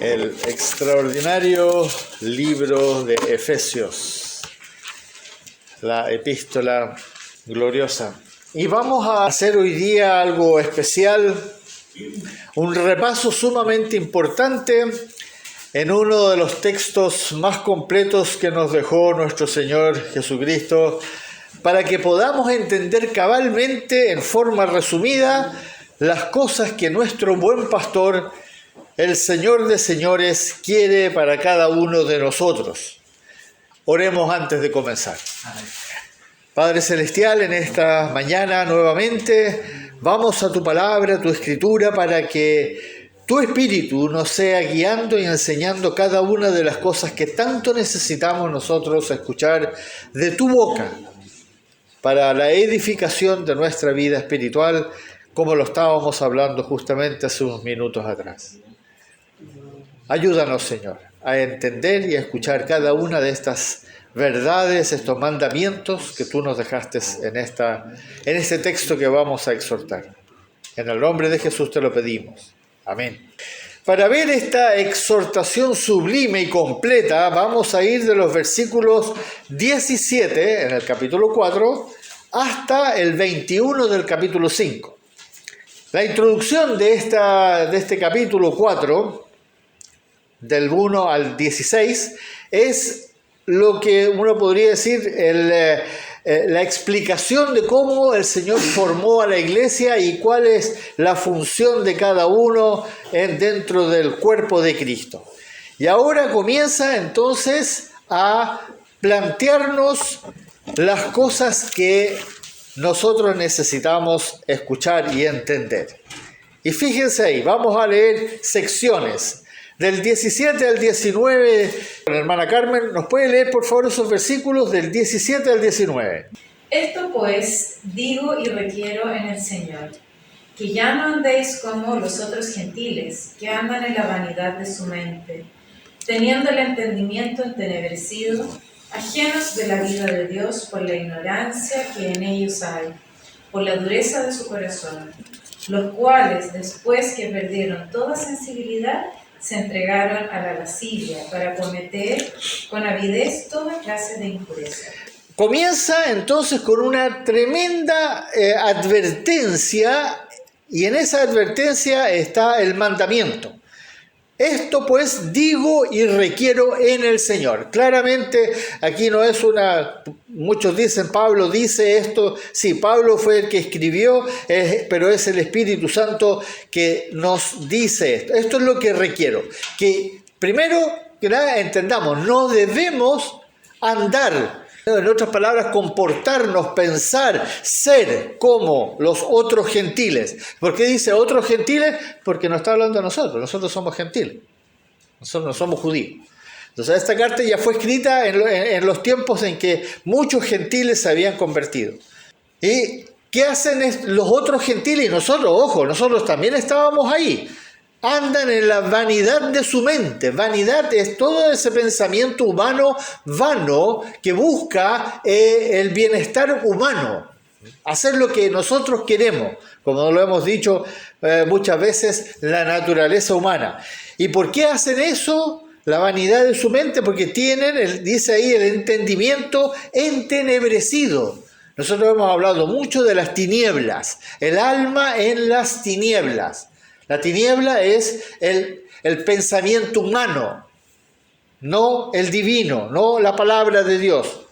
el extraordinario libro de Efesios, la epístola gloriosa. Y vamos a hacer hoy día algo especial, un repaso sumamente importante en uno de los textos más completos que nos dejó nuestro Señor Jesucristo, para que podamos entender cabalmente, en forma resumida, las cosas que nuestro buen pastor, el Señor de señores, quiere para cada uno de nosotros. Oremos antes de comenzar. Padre Celestial, en esta mañana nuevamente vamos a tu palabra, a tu escritura, para que tu Espíritu nos sea guiando y enseñando cada una de las cosas que tanto necesitamos nosotros escuchar de tu boca, para la edificación de nuestra vida espiritual, como lo estábamos hablando justamente hace unos minutos atrás. Ayúdanos, Señor, a entender y a escuchar cada una de estas verdades, estos mandamientos que tú nos dejaste en este texto que vamos a exhortar. En el nombre de Jesús te lo pedimos. Amén. Para ver esta exhortación sublime y completa, vamos a ir de los versículos 17 en el capítulo 4 hasta el 21 del capítulo 5. La introducción de este capítulo 4, del 1 al 16, es lo que uno podría decir la explicación de cómo el Señor formó a la iglesia y cuál es la función de cada uno dentro del cuerpo de Cristo. Y ahora comienza entonces a plantearnos las cosas que nosotros necesitamos escuchar y entender. Y fíjense ahí, vamos a leer secciones del 17 al 19. La hermana Carmen, ¿nos puede leer por favor esos versículos del 17 al 19? Esto pues digo y requiero en el Señor, que ya no andéis como los otros gentiles, que andan en la vanidad de su mente, teniendo el entendimiento entenebrecido, ajenos de la vida de Dios por la ignorancia que en ellos hay, por la dureza de su corazón, los cuales, después que perdieron toda sensibilidad, se entregaron a la lascivia para cometer con avidez toda clase de impureza. Comienza entonces con una tremenda advertencia, y en esa advertencia está el mandamiento. Esto pues digo y requiero en el Señor. Claramente aquí no es muchos dicen Pablo dice esto. Sí, Pablo fue el que escribió, pero es el Espíritu Santo que nos dice esto. Esto es lo que requiero. Que primero que nada entendamos, no debemos andar, en otras palabras, comportarnos, pensar, ser como los otros gentiles. ¿Por qué dice otros gentiles? Porque nos está hablando a nosotros somos gentiles, nosotros no somos judíos. Entonces esta carta ya fue escrita en los tiempos en que muchos gentiles se habían convertido. ¿Y qué hacen los otros gentiles? Y nosotros, ojo, nosotros también estábamos ahí. Andan en la vanidad de su mente. Vanidad es todo ese pensamiento humano vano que busca el bienestar humano, hacer lo que nosotros queremos, como lo hemos dicho muchas veces, la naturaleza humana. ¿Y por qué hacen eso? La vanidad de su mente, porque tienen, dice ahí, el entendimiento entenebrecido. Nosotros hemos hablado mucho de las tinieblas, el alma en las tinieblas. La tiniebla es el pensamiento humano, no el divino, no la palabra de Dios,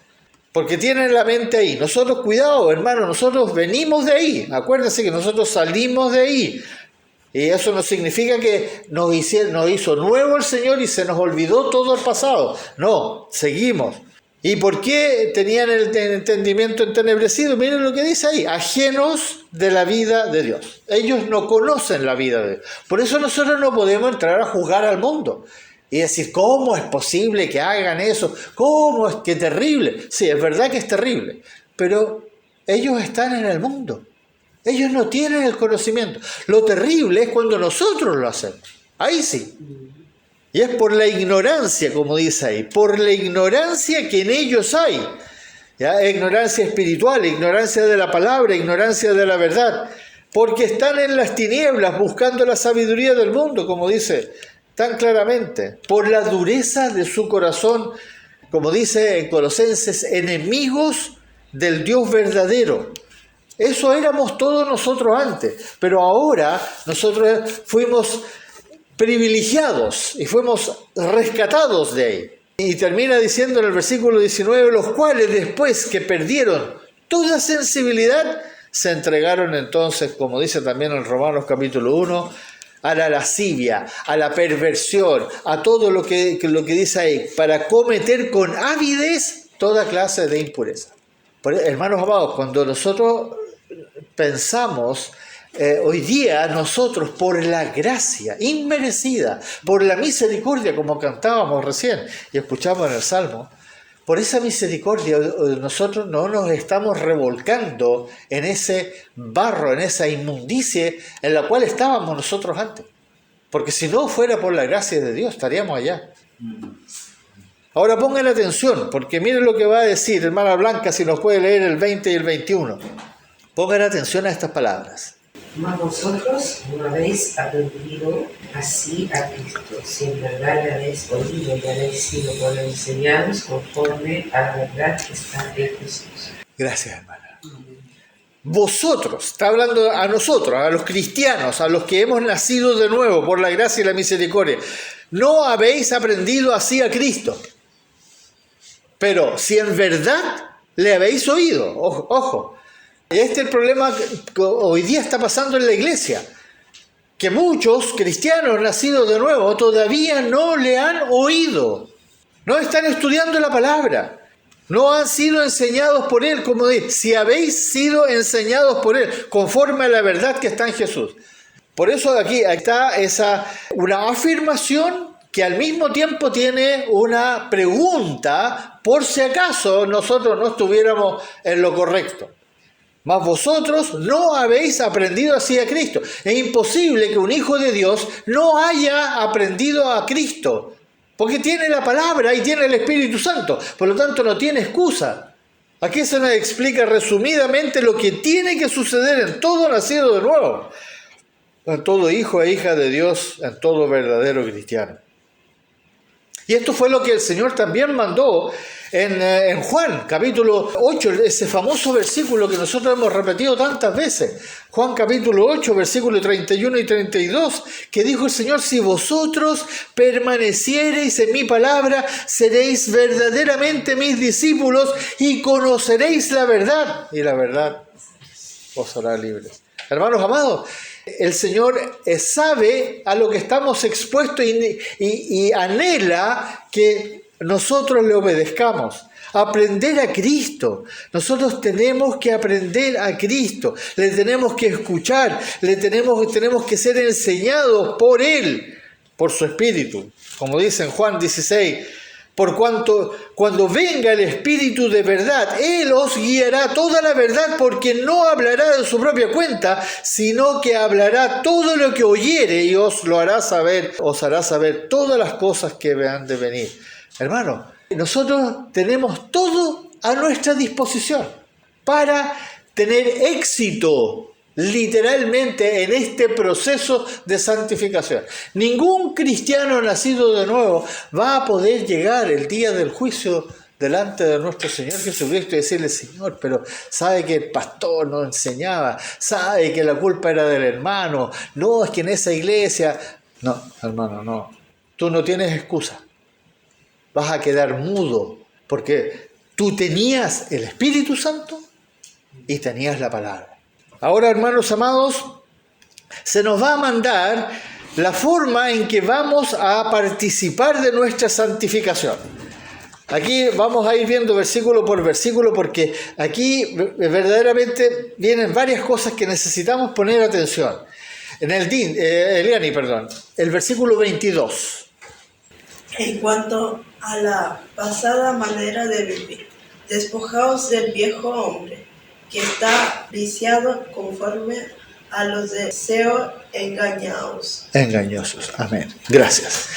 porque tienen la mente ahí. Nosotros, cuidado, hermano, nosotros venimos de ahí. Acuérdense que nosotros salimos de ahí. Y eso no significa que nos hizo nuevo el Señor y se nos olvidó todo el pasado. No, seguimos. ¿Y por qué tenían el entendimiento entenebrecido? Miren lo que dice ahí, ajenos de la vida de Dios. Ellos no conocen la vida de Dios. Por eso nosotros no podemos entrar a juzgar al mundo y decir, ¿cómo es posible que hagan eso? ¿Cómo es que terrible? Sí, es verdad que es terrible, pero ellos están en el mundo. Ellos no tienen el conocimiento. Lo terrible es cuando nosotros lo hacemos. Ahí sí. Y es por la ignorancia, como dice ahí, por la ignorancia que en ellos hay. ¿Ya? Ignorancia espiritual, ignorancia de la palabra, ignorancia de la verdad. Porque están en las tinieblas buscando la sabiduría del mundo, como dice tan claramente, por la dureza de su corazón, como dice en Colosenses, enemigos del Dios verdadero. Eso éramos todos nosotros antes, pero ahora nosotros fuimos privilegiados y fuimos rescatados de ahí. Y termina diciendo en el versículo 19, los cuales después que perdieron toda sensibilidad, se entregaron entonces, como dice también en Romanos capítulo 1, a la lascivia, a la perversión, a todo lo que dice ahí, para cometer con avidez toda clase de impureza. Hermanos amados, cuando nosotros pensamos, hoy día nosotros por la gracia inmerecida, por la misericordia, como cantábamos recién y escuchamos en el Salmo, por esa misericordia nosotros no nos estamos revolcando en ese barro, en esa inmundicia en la cual estábamos nosotros antes. Porque si no fuera por la gracia de Dios, estaríamos allá. Ahora pongan atención, porque miren lo que va a decir hermana Blanca, si nos puede leer el 20 y el 21. Pongan atención a estas palabras. Mas vosotros no habéis aprendido así a Cristo, si en verdad le habéis oído y habéis sido por él enseñados conforme a la verdad que está en Jesús. Gracias, hermana. Vosotros, está hablando a nosotros, a los cristianos, a los que hemos nacido de nuevo por la gracia y la misericordia, no habéis aprendido así a Cristo. Pero si en verdad le habéis oído, ojo. Este es el problema que hoy día está pasando en la iglesia, que muchos cristianos nacidos de nuevo todavía no le han oído, no están estudiando la palabra, no han sido enseñados por Él, como dice, si habéis sido enseñados por Él, conforme a la verdad que está en Jesús. Por eso aquí está una afirmación que al mismo tiempo tiene una pregunta, por si acaso nosotros no estuviéramos en lo correcto. Mas vosotros no habéis aprendido así a Cristo. Es imposible que un hijo de Dios no haya aprendido a Cristo, porque tiene la palabra y tiene el Espíritu Santo. Por lo tanto, no tiene excusa. Aquí se nos explica resumidamente lo que tiene que suceder en todo nacido de nuevo, en todo hijo e hija de Dios, en todo verdadero cristiano. Y esto fue lo que el Señor también mandó en Juan, capítulo 8, ese famoso versículo que nosotros hemos repetido tantas veces. Juan capítulo 8, versículos 31 y 32, que dijo el Señor, si vosotros permaneciereis en mi palabra, seréis verdaderamente mis discípulos y conoceréis la verdad, y la verdad os hará libres. Hermanos amados, el Señor sabe a lo que estamos expuestos y anhela que nosotros le obedezcamos. Aprender a Cristo. Nosotros tenemos que aprender a Cristo. Le tenemos que escuchar. Tenemos que ser enseñados por Él, por su Espíritu. Como dice en Juan 16, por cuanto cuando venga el Espíritu de verdad, Él os guiará toda la verdad, porque no hablará de su propia cuenta, sino que hablará todo lo que oyere y os hará saber todas las cosas que han de venir. Hermano, nosotros tenemos todo a nuestra disposición para tener éxito literalmente en este proceso de santificación. Ningún cristiano nacido de nuevo va a poder llegar el día del juicio delante de nuestro Señor Jesucristo y decirle, Señor, pero sabe que el pastor nos enseñaba, sabe que la culpa era del hermano, no, es que en esa iglesia... No, hermano, no. Tú no tienes excusa. Vas a quedar mudo porque tú tenías el Espíritu Santo y tenías la palabra. Ahora, hermanos amados, se nos va a mandar la forma en que vamos a participar de nuestra santificación. Aquí vamos a ir viendo versículo por versículo porque aquí verdaderamente vienen varias cosas que necesitamos poner atención. En Eliani, el versículo 22. En cuanto a la pasada manera de vivir, despojaos del viejo hombre, que está viciado conforme a los deseos engañosos. Amén. Gracias.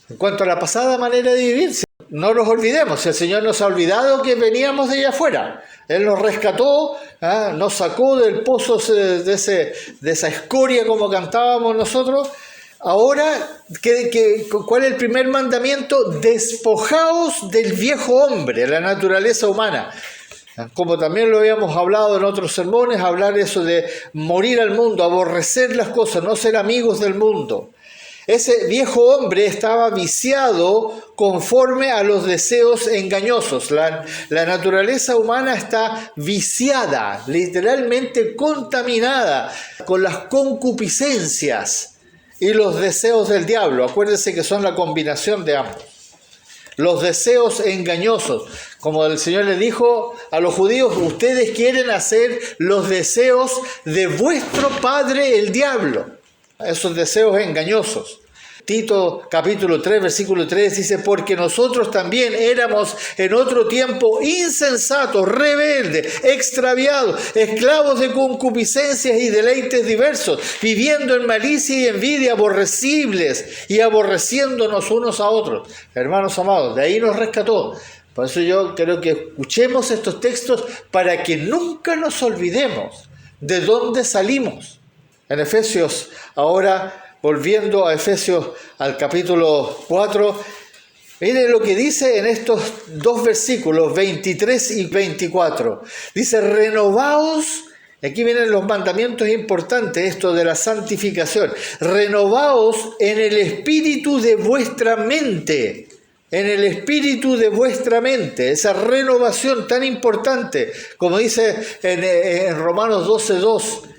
En cuanto a la pasada manera de vivir, no nos olvidemos, el Señor nos ha olvidado que veníamos de allá afuera. Él nos rescató, nos sacó del pozo de esa escoria como cantábamos nosotros, Ahora, ¿cuál es el primer mandamiento? Despojaos del viejo hombre, la naturaleza humana. Como también lo habíamos hablado en otros sermones, hablar eso de morir al mundo, aborrecer las cosas, no ser amigos del mundo. Ese viejo hombre estaba viciado conforme a los deseos engañosos. La naturaleza humana está viciada, literalmente contaminada con las concupiscencias y los deseos del diablo. Acuérdense que son la combinación de ambos. Los deseos engañosos. Como el Señor le dijo a los judíos, ustedes quieren hacer los deseos de vuestro padre el diablo. Esos deseos engañosos. Tito capítulo 3, versículo 3 dice, porque nosotros también éramos en otro tiempo insensatos, rebeldes, extraviados, esclavos de concupiscencias y deleites diversos, viviendo en malicia y envidia, aborrecibles y aborreciéndonos unos a otros. Hermanos amados, de ahí nos rescató. Por eso yo creo que escuchemos estos textos para que nunca nos olvidemos de dónde salimos. En Efesios, ahora volviendo a Efesios al capítulo 4, miren lo que dice en estos dos versículos, 23 y 24. Dice, renovaos, aquí vienen los mandamientos importantes, esto de la santificación. Renovaos en el espíritu de vuestra mente. En el espíritu de vuestra mente, esa renovación tan importante, como dice en Romanos 12:2.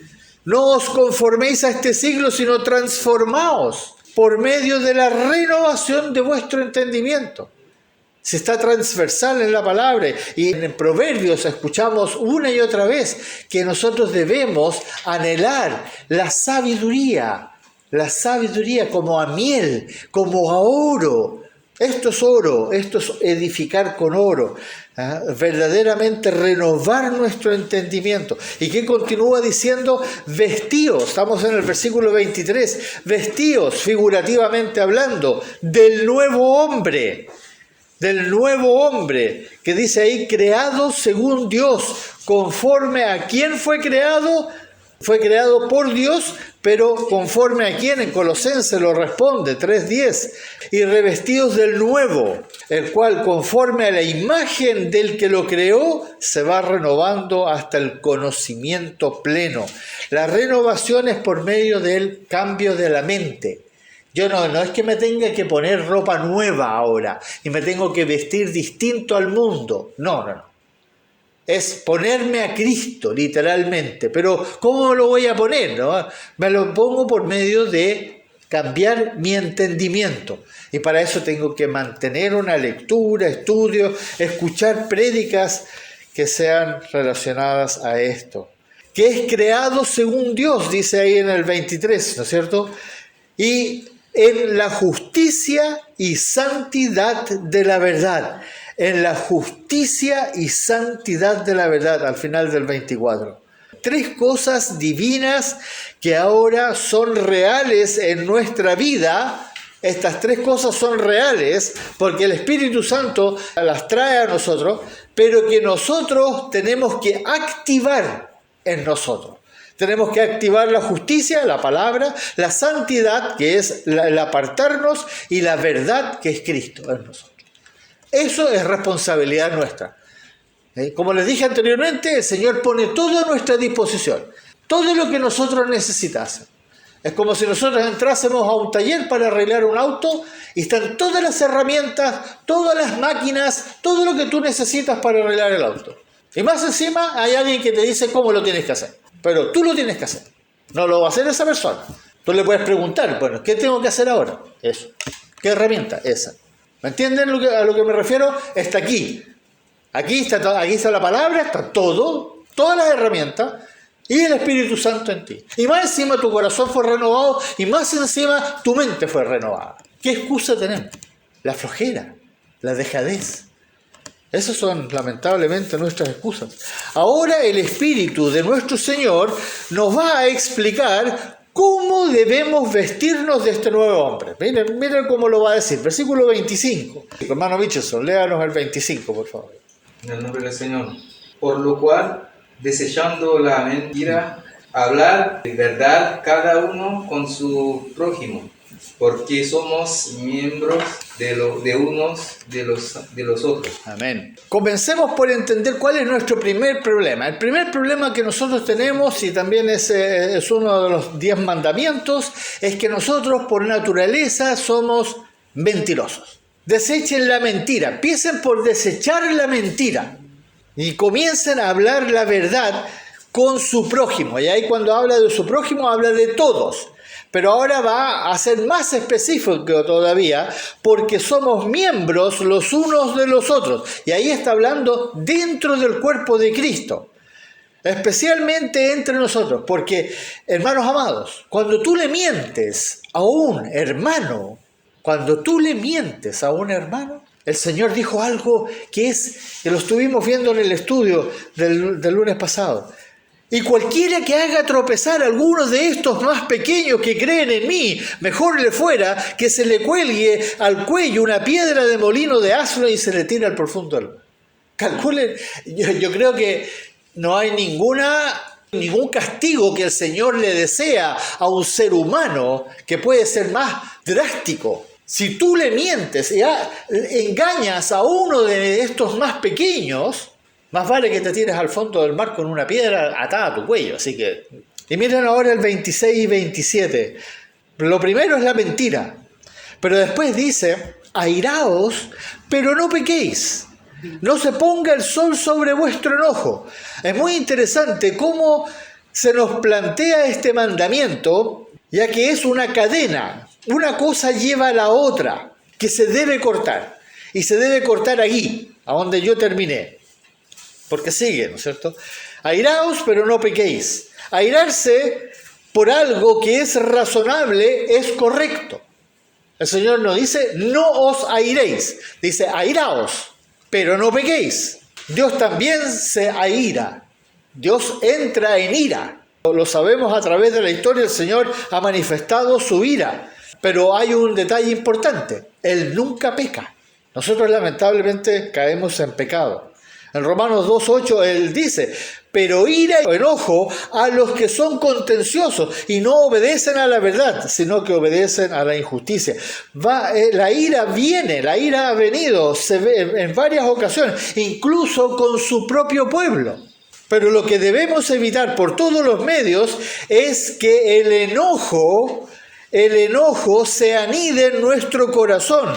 No os conforméis a este siglo, sino transformaos por medio de la renovación de vuestro entendimiento. Se está transversal en la palabra y en Proverbios escuchamos una y otra vez que nosotros debemos anhelar la sabiduría como a miel, como a oro. Esto es oro, esto es edificar con oro. Verdaderamente renovar nuestro entendimiento. ¿Y qué continúa diciendo? Vestíos, estamos en el versículo 23, vestíos, figurativamente hablando, del nuevo hombre, que dice ahí, creado según Dios, conforme a quién fue creado por Dios, pero conforme a quién, en Colosenses lo responde, 3:10, y revestidos del nuevo, el cual conforme a la imagen del que lo creó, se va renovando hasta el conocimiento pleno. La renovación es por medio del cambio de la mente. Yo no es que me tenga que poner ropa nueva ahora y me tengo que vestir distinto al mundo. No. Es ponerme a Cristo, literalmente. Pero ¿cómo lo voy a poner? ¿No? Me lo pongo por medio de cambiar mi entendimiento. Y para eso tengo que mantener una lectura, estudio, escuchar prédicas que sean relacionadas a esto. Que es creado según Dios, dice ahí en el 23, ¿no es cierto? Y en la justicia y santidad de la verdad. En la justicia y santidad de la verdad, al final del 24. 3 cosas divinas que ahora son reales en nuestra vida. Estas 3 cosas son reales porque el Espíritu Santo las trae a nosotros, pero que nosotros tenemos que activar en nosotros. Tenemos que activar la justicia, la palabra, la santidad, que es el apartarnos, y la verdad, que es Cristo en nosotros. Eso es responsabilidad nuestra. Como les dije anteriormente, el Señor pone todo a nuestra disposición. Todo lo que nosotros necesitamos. Es como si nosotros entrásemos a un taller para arreglar un auto y están todas las herramientas, todas las máquinas, todo lo que tú necesitas para arreglar el auto. Y más encima hay alguien que te dice cómo lo tienes que hacer. Pero tú lo tienes que hacer. No lo va a hacer esa persona. Tú le puedes preguntar, bueno, ¿qué tengo que hacer ahora? Eso. ¿Qué herramienta? Esa. ¿Me entienden a lo que me refiero? Está aquí. Aquí está la palabra, está todo, todas las herramientas y el Espíritu Santo en ti. Y más encima tu corazón fue renovado y más encima tu mente fue renovada. ¿Qué excusa tenemos? La flojera, la dejadez. Esas son lamentablemente nuestras excusas. Ahora el Espíritu de nuestro Señor nos va a explicar cómo debemos vestirnos de este nuevo hombre. Miren cómo lo va a decir. Versículo 25. Hermano Michelson, léanos el 25, por favor. En el nombre del Señor. Por lo cual, desechando la mentira, hablar de verdad cada uno con su prójimo, porque somos miembros de unos de los otros. Amén. Comencemos por entender cuál es nuestro primer problema. El primer problema que nosotros tenemos, y también es uno de los 10 mandamientos, es que nosotros por naturaleza somos mentirosos. Desechen la mentira, empiecen por desechar la mentira y comiencen a hablar la verdad con su prójimo. Y ahí cuando habla de su prójimo, habla de todos. Pero ahora va a ser más específico todavía, porque somos miembros los unos de los otros. Y ahí está hablando dentro del cuerpo de Cristo, especialmente entre nosotros. Porque, hermanos amados, cuando tú le mientes a un hermano, el Señor dijo algo que lo estuvimos viendo en el estudio del lunes pasado. Y cualquiera que haga tropezar a algunos de estos más pequeños que creen en mí, mejor le fuera que se le cuelgue al cuello una piedra de molino de asno y se le tire al profundo del mar. Calculen, yo creo que no hay ningún castigo que el Señor le desea a un ser humano que puede ser más drástico. Si tú le mientes y engañas a uno de estos más pequeños, más vale que te tires al fondo del mar con una piedra atada a tu cuello. Así que, y miren ahora el 26 y 27. Lo primero es la mentira. Pero después dice, airaos, pero no pequéis. No se ponga el sol sobre vuestro enojo. Es muy interesante cómo se nos plantea este mandamiento, ya que es una cadena. Una cosa lleva a la otra, que se debe cortar. Y se debe cortar aquí, a donde yo terminé. Porque sigue, ¿no es cierto? Airaos, pero no pequéis. Airarse por algo que es razonable es correcto. El Señor no dice, no os airéis. Dice, airaos, pero no pequéis. Dios también se aira. Dios entra en ira. Lo sabemos a través de la historia, el Señor ha manifestado su ira. Pero hay un detalle importante. Él nunca peca. Nosotros lamentablemente caemos en pecado. En Romanos 2:8 él dice, pero ira y enojo a los que son contenciosos y no obedecen a la verdad, sino que obedecen a la injusticia. La ira viene, la ira ha venido, se ve en varias ocasiones, incluso con su propio pueblo. Pero lo que debemos evitar por todos los medios es que el enojo se anide en nuestro corazón,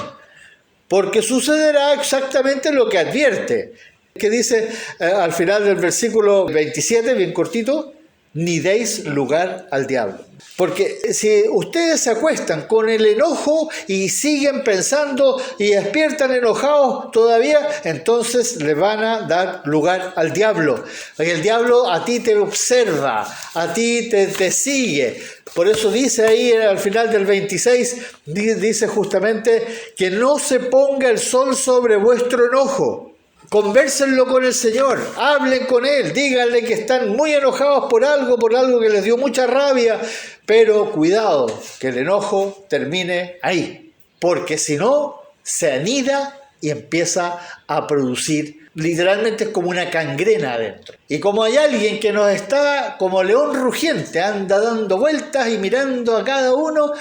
porque sucederá exactamente lo que advierte. Que dice al final del versículo 27, bien cortito, ni deis lugar al diablo. Porque si ustedes se acuestan con el enojo y siguen pensando y despiertan enojados todavía, entonces le van a dar lugar al diablo. Porque el diablo a ti te observa, a ti te sigue. Por eso dice ahí al final del 26, dice justamente que no se ponga el sol sobre vuestro enojo. Convérsenlo con el Señor, hablen con Él, díganle que están muy enojados por algo que les dio mucha rabia, pero cuidado, que el enojo termine ahí, porque si no, se anida y empieza a producir, literalmente es como una gangrena adentro. Y como hay alguien que nos está como león rugiente, anda dando vueltas y mirando a cada uno,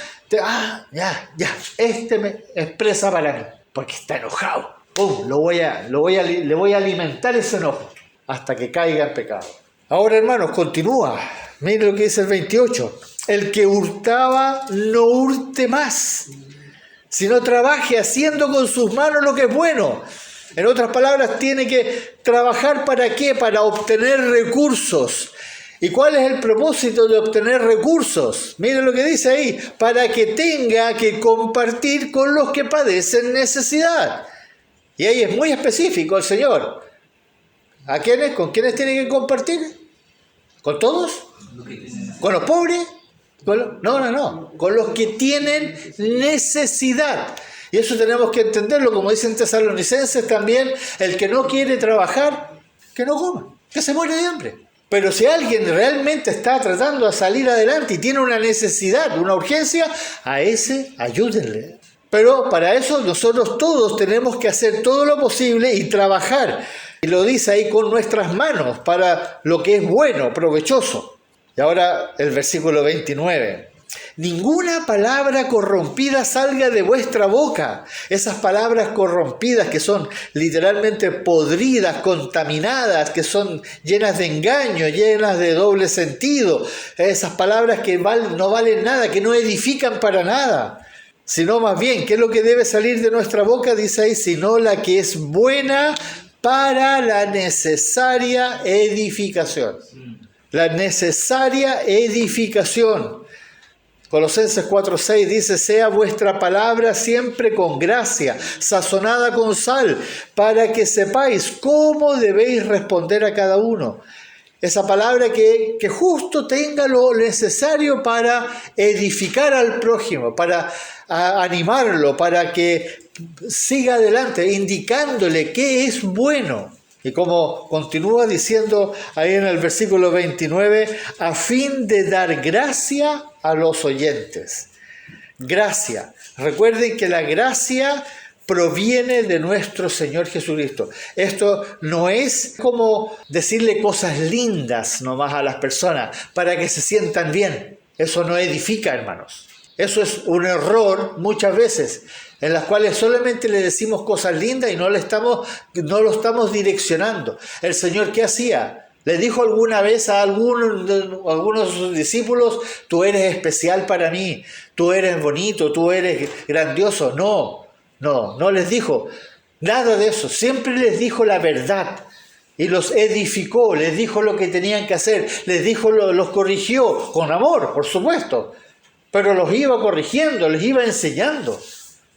este me expresa para mí, porque está enojado. Le voy a alimentar ese enojo hasta que caiga en pecado. Ahora, hermanos, continúa. Miren lo que dice el 28. El que hurtaba, no hurte más, sino trabaje haciendo con sus manos lo que es bueno. En otras palabras, tiene que trabajar ¿para qué? Para obtener recursos. ¿Y cuál es el propósito de obtener recursos? Miren lo que dice ahí. Para que tenga que compartir con los que padecen necesidad. Y ahí es muy específico el Señor. ¿A quiénes? ¿Con quiénes tiene que compartir? ¿Con todos? ¿Con los pobres? No. Con los que tienen necesidad. Y eso tenemos que entenderlo, como dicen Tesalonicenses también, el que no quiere trabajar, que no coma, que se muere de hambre. Pero si alguien realmente está tratando de salir adelante y tiene una necesidad, una urgencia, a ese ayúdenle. Pero para eso nosotros todos tenemos que hacer todo lo posible y trabajar. Y lo dice ahí con nuestras manos para lo que es bueno, provechoso. Y ahora el versículo 29. ninguna palabra corrompida salga de vuestra boca. Esas palabras corrompidas que son literalmente podridas, contaminadas, que son llenas de engaño, llenas de doble sentido. Esas palabras que no valen nada, que no edifican para nada. Sino más bien, ¿qué es lo que debe salir de nuestra boca? Dice ahí, sino la que es buena para la necesaria edificación. La necesaria edificación. Colosenses 4:6 dice, sea vuestra palabra siempre con gracia, sazonada con sal, para que sepáis cómo debéis responder a cada uno. Esa palabra que justo tenga lo necesario para edificar al prójimo, para animarlo, para que siga adelante, indicándole qué es bueno. Y como continúa diciendo ahí en el versículo 29, a fin de dar gracia a los oyentes. Gracia. Recuerden que la gracia proviene de nuestro Señor Jesucristo. Esto no es como decirle cosas lindas nomás a las personas para que se sientan bien. Eso no edifica, hermanos. Eso es un error muchas veces, en las cuales solamente le decimos cosas lindas y no lo estamos direccionando. El Señor, ¿qué hacía? Le dijo alguna vez a algunos de sus discípulos, tú eres especial para mí, tú eres bonito, tú eres grandioso. No les dijo nada de eso. Siempre les dijo la verdad y los edificó, les dijo lo que tenían que hacer, los corrigió con amor, por supuesto, pero los iba corrigiendo, les iba enseñando.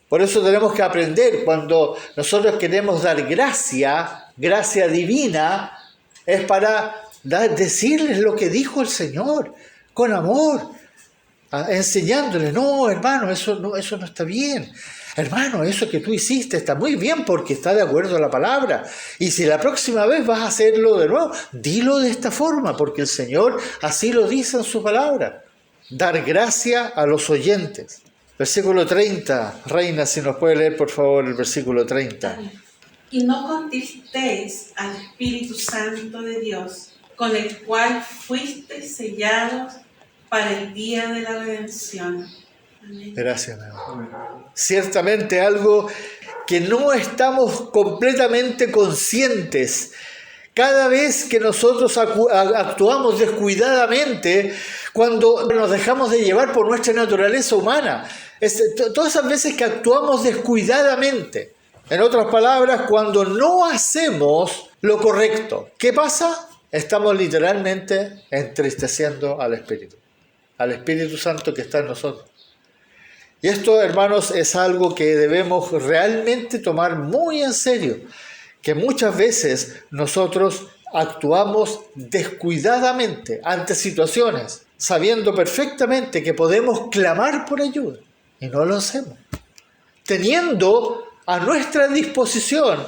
Por eso tenemos que aprender, cuando nosotros queremos dar gracia divina, es para decirles lo que dijo el Señor, con amor, enseñándoles, no, hermano, eso no está bien. Hermano, eso que tú hiciste está muy bien porque está de acuerdo a la palabra. Y si la próxima vez vas a hacerlo de nuevo, dilo de esta forma, porque el Señor así lo dice en su palabra. Dar gracia a los oyentes. Versículo 30. Reina, si nos puede leer por favor el versículo 30. Y no contristéis al Espíritu Santo de Dios, con el cual fuisteis sellados para el día de la redención. Amén. Gracias, mi amor. Ciertamente algo que no estamos completamente conscientes. Cada vez que nosotros actuamos descuidadamente, cuando nos dejamos de llevar por nuestra naturaleza humana, todas esas veces que actuamos descuidadamente, en otras palabras, cuando no hacemos lo correcto, ¿qué pasa? Estamos literalmente entristeciendo al Espíritu Santo que está en nosotros. Y esto, hermanos, es algo que debemos realmente tomar muy en serio, que muchas veces nosotros actuamos descuidadamente ante situaciones, sabiendo perfectamente que podemos clamar por ayuda, y no lo hacemos, teniendo a nuestra disposición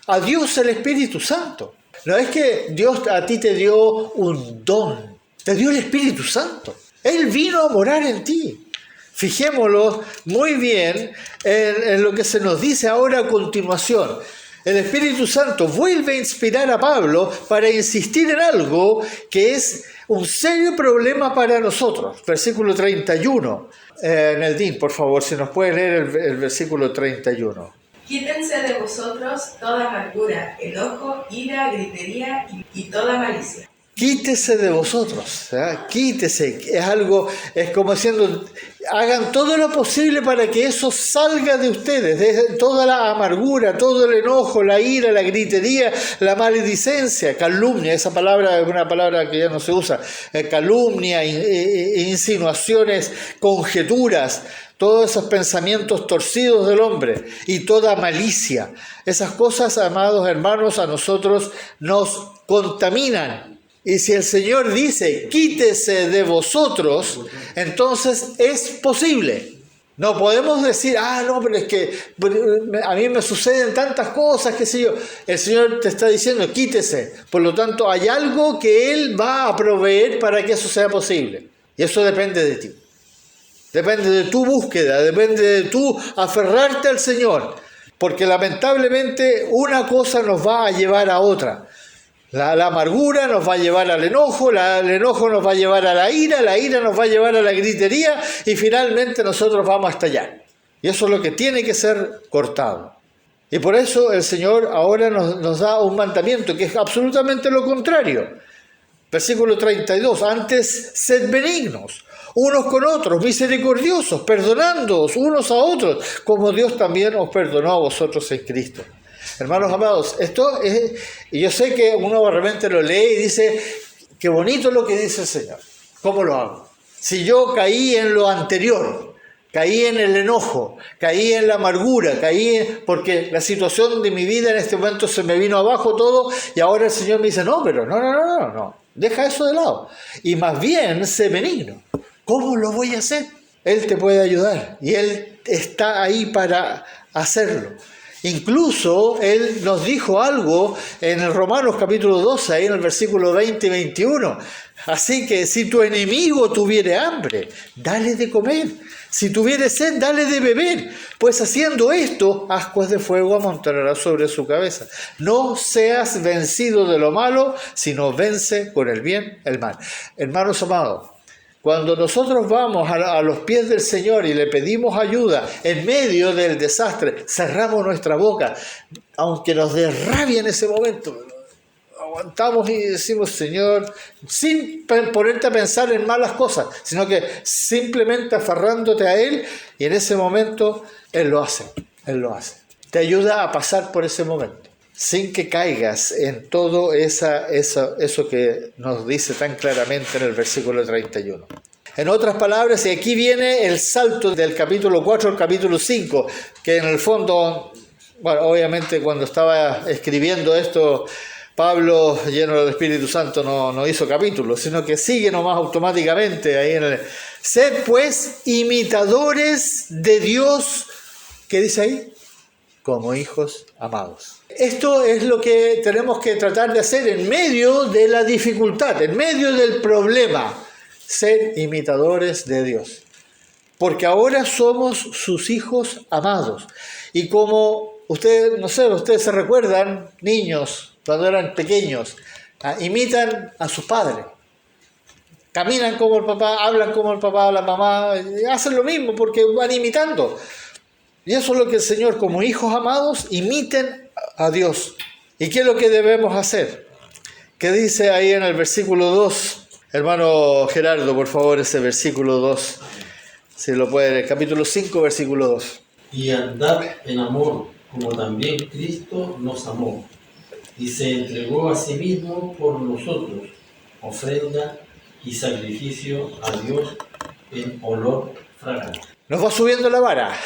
a Dios el Espíritu Santo. No es que Dios a ti te dio un don, te dio el Espíritu Santo. Él vino a morar en ti. Fijémoslo muy bien en lo que se nos dice ahora a continuación. El Espíritu Santo vuelve a inspirar a Pablo para insistir en algo que es un serio problema para nosotros. Versículo 31. En el DIN, por favor, si nos puede leer el versículo 31. Quítense de vosotros toda amargura, enojo, ira, gritería y toda malicia. Quítese de vosotros, quítese, es como diciendo, hagan todo lo posible para que eso salga de ustedes, de toda la amargura, todo el enojo, la ira, la gritería, la maledicencia, calumnia, esa palabra es una palabra que ya no se usa, calumnia, insinuaciones, conjeturas, todos esos pensamientos torcidos del hombre y toda malicia. Esas cosas, amados hermanos, a nosotros nos contaminan. Y si el Señor dice, quítese de vosotros, entonces es posible. No podemos decir, no, pero es que a mí me suceden tantas cosas, qué sé yo. El Señor te está diciendo, quítese. Por lo tanto, hay algo que Él va a proveer para que eso sea posible. Y eso depende de ti. Depende de tu búsqueda, depende de tu aferrarte al Señor. Porque lamentablemente una cosa nos va a llevar a otra. La amargura nos va a llevar al enojo, el enojo nos va a llevar a la ira nos va a llevar a la gritería y finalmente nosotros vamos a estallar. Y eso es lo que tiene que ser cortado. Y por eso el Señor ahora nos da un mandamiento que es absolutamente lo contrario. Versículo 32, antes sed benignos, unos con otros, misericordiosos, perdonándoos unos a otros, como Dios también os perdonó a vosotros en Cristo. Hermanos amados, esto es, y yo sé que uno de repente lo lee y dice, qué bonito lo que dice el Señor, ¿cómo lo hago? Si yo caí en lo anterior, caí en el enojo, caí en la amargura, porque la situación de mi vida en este momento se me vino abajo todo y ahora el Señor me dice, no, pero no, deja eso de lado. Y más bien, sé benigno. ¿Cómo lo voy a hacer? Él te puede ayudar y Él está ahí para hacerlo. Incluso Él nos dijo algo en el Romanos capítulo 12, ahí en el versículo 20 y 21. Así que si tu enemigo tuviere hambre, dale de comer. Si tuviere sed, dale de beber. Pues haciendo esto, ascuas de fuego amontonará sobre su cabeza. No seas vencido de lo malo, sino vence con el bien el mal. Hermanos amados, cuando nosotros vamos a los pies del Señor y le pedimos ayuda en medio del desastre, cerramos nuestra boca, aunque nos dé rabia en ese momento, aguantamos y decimos, Señor, sin ponerte a pensar en malas cosas, sino que simplemente aferrándote a Él, y en ese momento Él lo hace. Te ayuda a pasar por ese momento, sin que caigas en todo eso que nos dice tan claramente en el versículo 31. En otras palabras, y aquí viene el salto del capítulo 4 al capítulo 5, que en el fondo, bueno, obviamente cuando estaba escribiendo esto, Pablo, lleno del Espíritu Santo, no hizo capítulos, sino que sigue nomás automáticamente ahí en el... Sed pues imitadores de Dios, ¿qué dice ahí? Como hijos amados. Esto es lo que tenemos que tratar de hacer en medio de la dificultad, en medio del problema. Ser imitadores de Dios. Porque ahora somos sus hijos amados. Y como ustedes, no sé, ustedes se recuerdan, niños, cuando eran pequeños, imitan a sus padres. Caminan como el papá, hablan como el papá, la mamá, hacen lo mismo porque van imitando. Y eso es lo que el Señor, como hijos amados, imiten a Dios. ¿Y qué es lo que debemos hacer? ¿Qué dice ahí en el versículo 2? Hermano Gerardo, por favor, ese versículo 2. Si lo puede, el capítulo 5, versículo 2. Y andad en amor, como también Cristo nos amó, y se entregó a sí mismo por nosotros, ofrenda y sacrificio a Dios en olor fragante. Nos va subiendo la vara.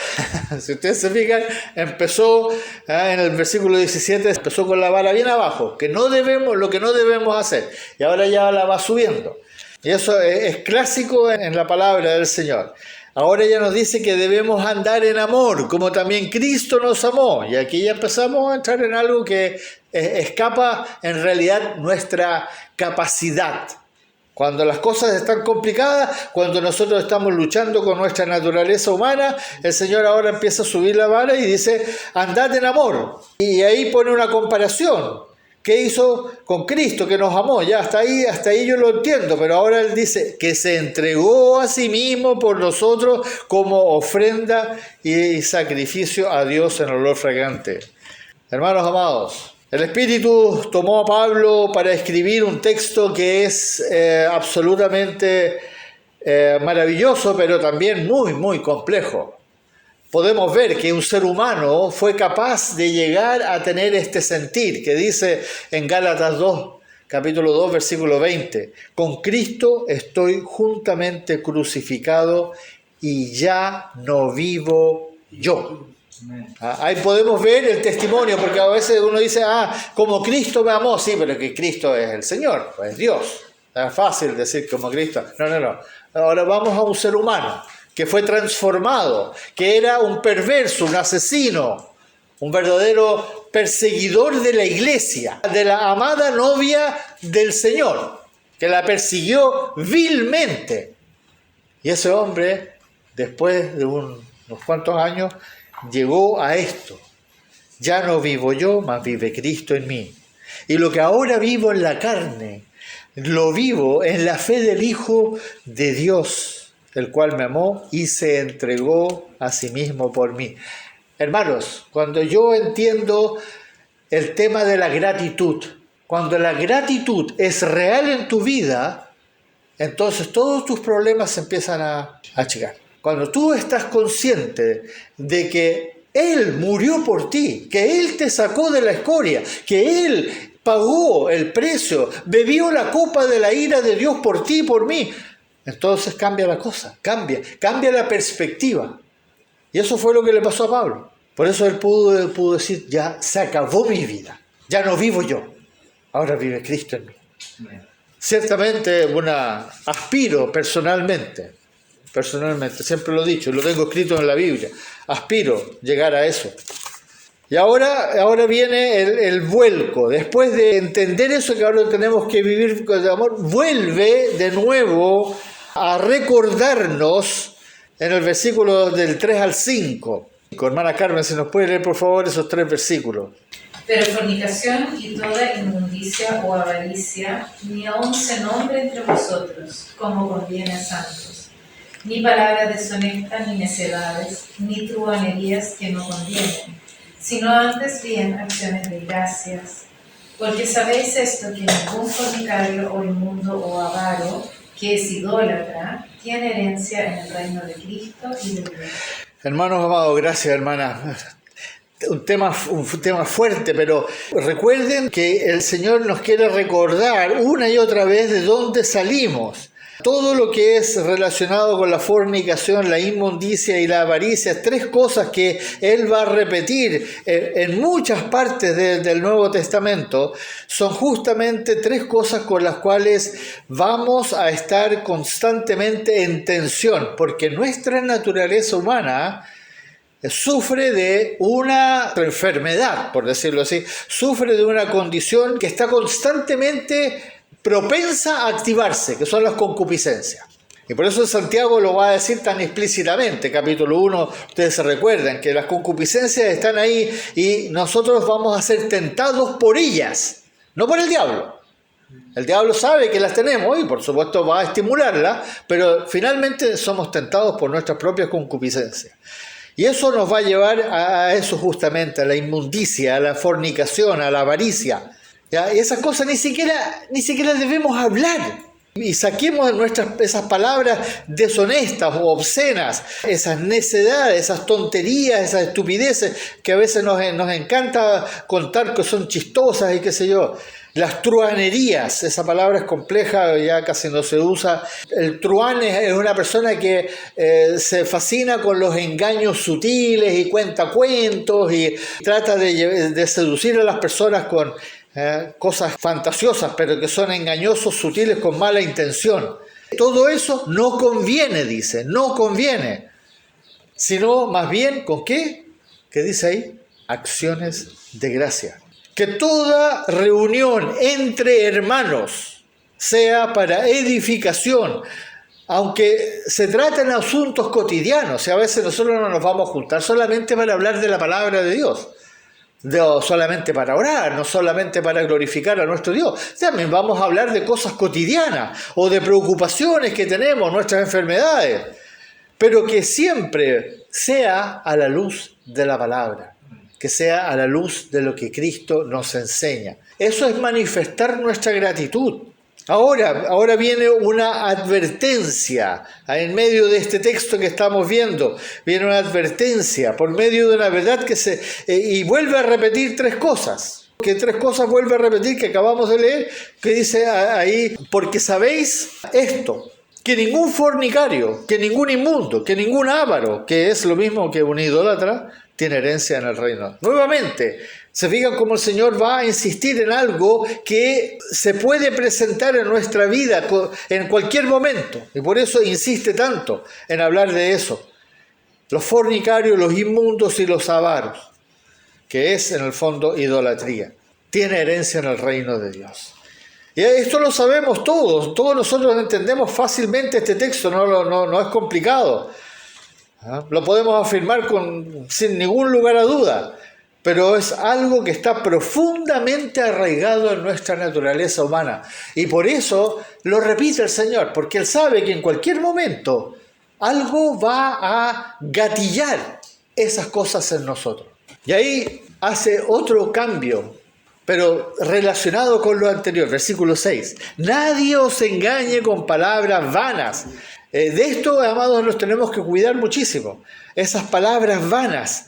Si ustedes se fijan, empezó en el versículo 17, empezó con la vara bien abajo, lo que no debemos hacer. Y ahora ya la va subiendo. Y eso es clásico en la palabra del Señor. Ahora ya nos dice que debemos andar en amor, como también Cristo nos amó. Y aquí ya empezamos a entrar en algo que escapa en realidad nuestra capacidad. Cuando las cosas están complicadas, cuando nosotros estamos luchando con nuestra naturaleza humana, el Señor ahora empieza a subir la vara y dice, andad en amor. Y ahí pone una comparación. ¿Qué hizo con Cristo que nos amó? Ya hasta ahí yo lo entiendo, pero ahora Él dice que se entregó a sí mismo por nosotros como ofrenda y sacrificio a Dios en olor fragante. Hermanos amados, el Espíritu tomó a Pablo para escribir un texto que es absolutamente maravilloso, pero también muy, muy complejo. Podemos ver que un ser humano fue capaz de llegar a tener este sentir, que dice en Gálatas 2, capítulo 2, versículo 20, con Cristo estoy juntamente crucificado y ya no vivo yo. Ahí podemos ver el testimonio, porque a veces uno dice, como Cristo me amó, sí, pero que Cristo es el Señor, es Dios. Es fácil decir como Cristo. No. Ahora vamos a un ser humano que fue transformado, que era un perverso, un asesino, un verdadero perseguidor de la iglesia, de la amada novia del Señor, que la persiguió vilmente. Y ese hombre, después de unos cuantos años, llegó a esto. Ya no vivo yo, mas vive Cristo en mí. Y lo que ahora vivo en la carne, lo vivo en la fe del Hijo de Dios, el cual me amó y se entregó a sí mismo por mí. Hermanos, cuando yo entiendo el tema de la gratitud, cuando la gratitud es real en tu vida, entonces todos tus problemas se empiezan a achicar. Cuando tú estás consciente de que Él murió por ti, que Él te sacó de la escoria, que Él pagó el precio, bebió la copa de la ira de Dios por ti y por mí, entonces cambia la cosa, cambia la perspectiva. Y eso fue lo que le pasó a Pablo. Por eso él pudo decir, ya se acabó mi vida, ya no vivo yo, ahora vive Cristo en mí. Ciertamente aspiro personalmente, siempre lo he dicho, lo tengo escrito en la Biblia, aspiro llegar a eso. Y ahora viene el vuelco. Después de entender eso que ahora tenemos que vivir con amor, vuelve de nuevo a recordarnos en el versículo del 3 al 5. Hermana Carmen, si nos puede leer por favor esos 3 versículos. Pero fornicación y toda inmundicia o avaricia, ni aun se nombre entre vosotros, como conviene a santos. Ni palabras deshonestas, ni necedades, ni truhanerías que no convienen, sino antes bien acciones de gracias. Porque sabéis esto, que ningún fornicario o inmundo o avaro, que es idólatra, tiene herencia en el reino de Cristo y de Dios. Hermanos amados, gracias hermana. Un tema fuerte, pero recuerden que el Señor nos quiere recordar una y otra vez de dónde salimos. Todo lo que es relacionado con la fornicación, la inmundicia y la avaricia, 3 cosas que Él va a repetir en muchas partes del Nuevo Testamento, son justamente 3 cosas con las cuales vamos a estar constantemente en tensión, porque nuestra naturaleza humana sufre de una enfermedad, por decirlo así, sufre de una condición que está constantemente propensa a activarse, que son las concupiscencias. Y por eso Santiago lo va a decir tan explícitamente, capítulo 1, ustedes se recuerdan que las concupiscencias están ahí y nosotros vamos a ser tentados por ellas, no por el diablo. El diablo sabe que las tenemos y por supuesto va a estimularlas, pero finalmente somos tentados por nuestras propias concupiscencias. Y eso nos va a llevar a eso justamente, a la inmundicia, a la fornicación, a la avaricia. ¿Ya? Y esas cosas ni siquiera debemos hablar. Y saquemos esas palabras deshonestas o obscenas, esas necedades, esas tonterías, esas estupideces que a veces nos encanta contar que son chistosas y qué sé yo. Las truhanerías, esa palabra es compleja, ya casi no se usa. El truán es una persona que se fascina con los engaños sutiles y cuenta cuentos y trata de seducir a las personas con cosas fantasiosas, pero que son engañosos, sutiles, con mala intención. Todo eso no conviene, dice, no conviene. Sino más bien, ¿con qué? ¿Qué dice ahí? Acciones de gracia. Que toda reunión entre hermanos sea para edificación, aunque se traten de asuntos cotidianos. A veces nosotros no nos vamos a juntar solamente para hablar de la palabra de Dios, solamente para orar, no solamente para glorificar a nuestro Dios. También vamos a hablar de cosas cotidianas o de preocupaciones que tenemos, nuestras enfermedades, pero que siempre sea a la luz de la palabra, que sea a la luz de lo que Cristo nos enseña. Eso es manifestar nuestra gratitud. Ahora viene una advertencia, en medio de este texto que estamos viendo, viene una advertencia por medio de una verdad y vuelve a repetir 3 cosas. Que 3 cosas vuelve a repetir que acabamos de leer, que dice ahí, porque sabéis esto, que ningún fornicario, que ningún inmundo, que ningún avaro, que es lo mismo que un idólatra, tiene herencia en el reino. Nuevamente, se fijan cómo el Señor va a insistir en algo que se puede presentar en nuestra vida en cualquier momento. Y por eso insiste tanto en hablar de eso. Los fornicarios, los inmundos y los avaros, que es en el fondo idolatría. Tiene herencia en el reino de Dios. Y esto lo sabemos todos nosotros entendemos fácilmente este texto, no es complicado. Lo podemos afirmar sin ningún lugar a duda. pero es algo que está profundamente arraigado en nuestra naturaleza humana. Y por eso lo repite el Señor, porque Él sabe que en cualquier momento algo va a gatillar esas cosas en nosotros. Y ahí hace otro cambio, pero relacionado con lo anterior, versículo 6. Nadie os engañe con palabras vanas. De esto, amados, nos tenemos que cuidar muchísimo. Esas palabras vanas.